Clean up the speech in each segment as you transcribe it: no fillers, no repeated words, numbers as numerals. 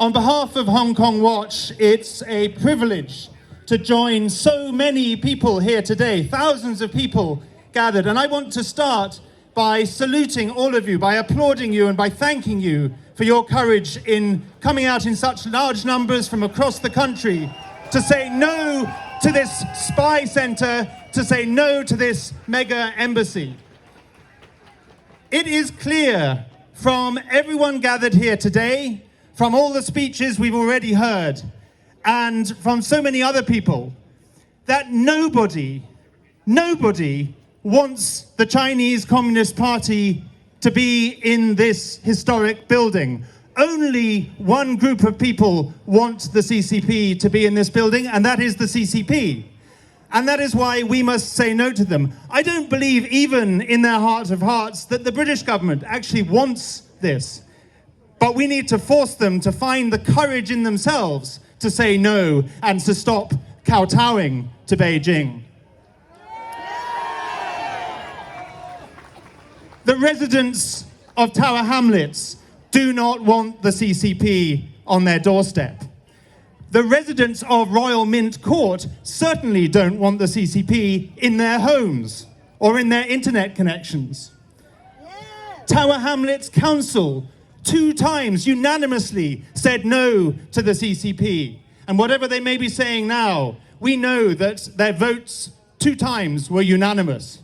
On behalf of Hong Kong Watch, it's a privilege to join so many people here today, thousands of people gathered. And I want to start by saluting all of you, by applauding you and by thanking you for your courage in coming out in such large numbers from across the country to say no to this spy center, to say no to this mega embassy. It is clear from everyone gathered here today, from all the speeches we've already heard, and from so many other people, that nobody wants the Chinese Communist Party to be in this historic building. Only one group of people want the CCP to be in this building, and that is the CCP. And that is why we must say no to them. I don't believe even in their heart of hearts that the British government actually wants this. But we need to force them to find the courage in themselves to say no and to stop kowtowing to Beijing. The residents of Tower Hamlets do not want the CCP on their doorstep. The residents of Royal Mint Court certainly don't want the CCP in their homes or in their internet connections. Tower Hamlets Council 2 times unanimously said no to the CCP. And whatever they may be saying now, we know that their votes 2 times were unanimous.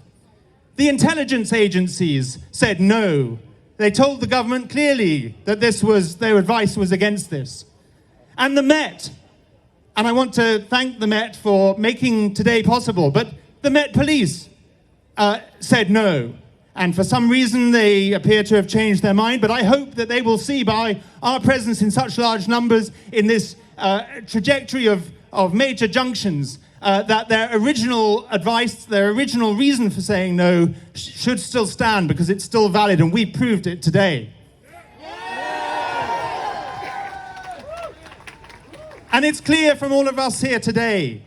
The intelligence agencies said no. They told the government clearly that their advice was against this. And the Met, and I want to thank the Met for making today possible, but the Met Police said no. And for some reason, they appear to have changed their mind. But I hope that they will see by our presence in such large numbers in this trajectory of major junctions that their original advice, their original reason for saying no should still stand because it's still valid. And we proved it today. And it's clear from all of us here today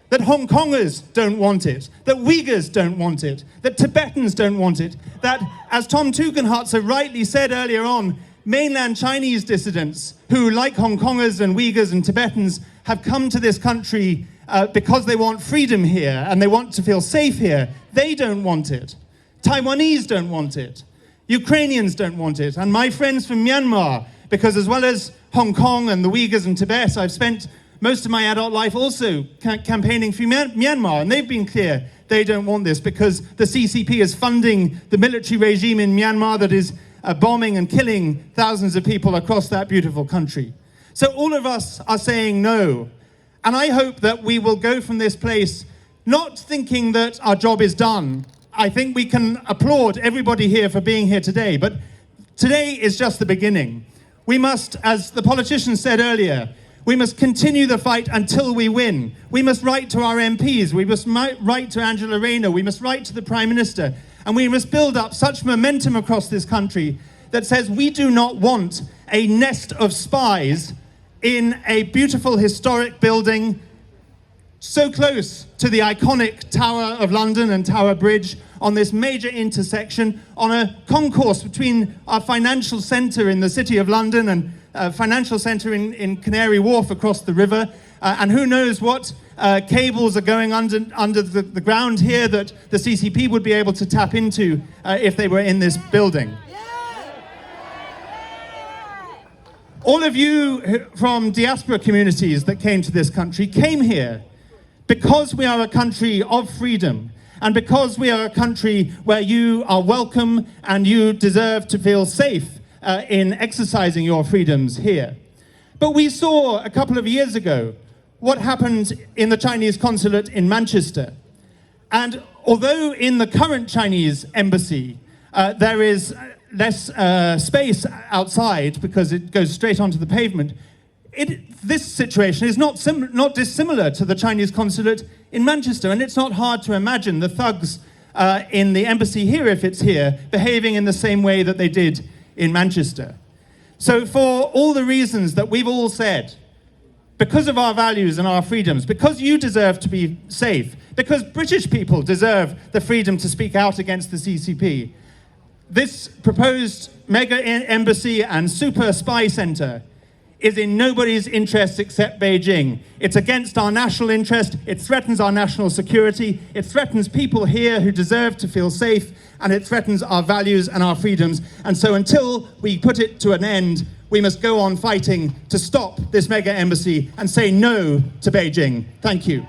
that Hong Kongers don't want it, that Uyghurs don't want it, that Tibetans don't want it, that, as Tom Tugendhat so rightly said earlier on, mainland Chinese dissidents who, like Hong Kongers and Uyghurs and Tibetans, have come to this country because they want freedom here and they want to feel safe here. They don't want it. Taiwanese don't want it. Ukrainians don't want it. And my friends from Myanmar, because as well as Hong Kong and the Uyghurs and Tibet, I've spent most of my adult life also campaigning for Myanmar, and they've been clear they don't want this because the CCP is funding the military regime in Myanmar that is bombing and killing thousands of people across that beautiful country. So all of us are saying no. And I hope that we will go from this place not thinking that our job is done. I think we can applaud everybody here for being here today, but today is just the beginning. We must, as the politicians said earlier, we must continue the fight until we win. We must write to our MPs. We must write to Angela Rayner. We must write to the Prime Minister. And we must build up such momentum across this country that says we do not want a nest of spies in a beautiful historic building so close to the iconic Tower of London and Tower Bridge on this major intersection, on a concourse between our financial centre in the City of London and financial centre in Canary Wharf across the river, and who knows what cables are going under the ground here that the CCP would be able to tap into if they were in this building. All of you from diaspora communities that came to this country came here because we are a country of freedom and because we are a country where you are welcome and you deserve to feel safe in exercising your freedoms here. But we saw a couple of years ago what happened in the Chinese consulate in Manchester. And although in the current Chinese embassy there is less space outside because it goes straight onto the pavement, this situation is not dissimilar to the Chinese consulate in Manchester. And it's not hard to imagine the thugs in the embassy here, if it's here, behaving in the same way that they did in Manchester. So for all the reasons that we've all said, because of our values and our freedoms, because you deserve to be safe, because British people deserve the freedom to speak out against the CCP, this proposed mega embassy and super spy center is in nobody's interest except Beijing. It's against our national interest, it threatens our national security, it threatens people here who deserve to feel safe, and it threatens our values and our freedoms. And so until we put it to an end, we must go on fighting to stop this mega embassy and say no to Beijing. Thank you.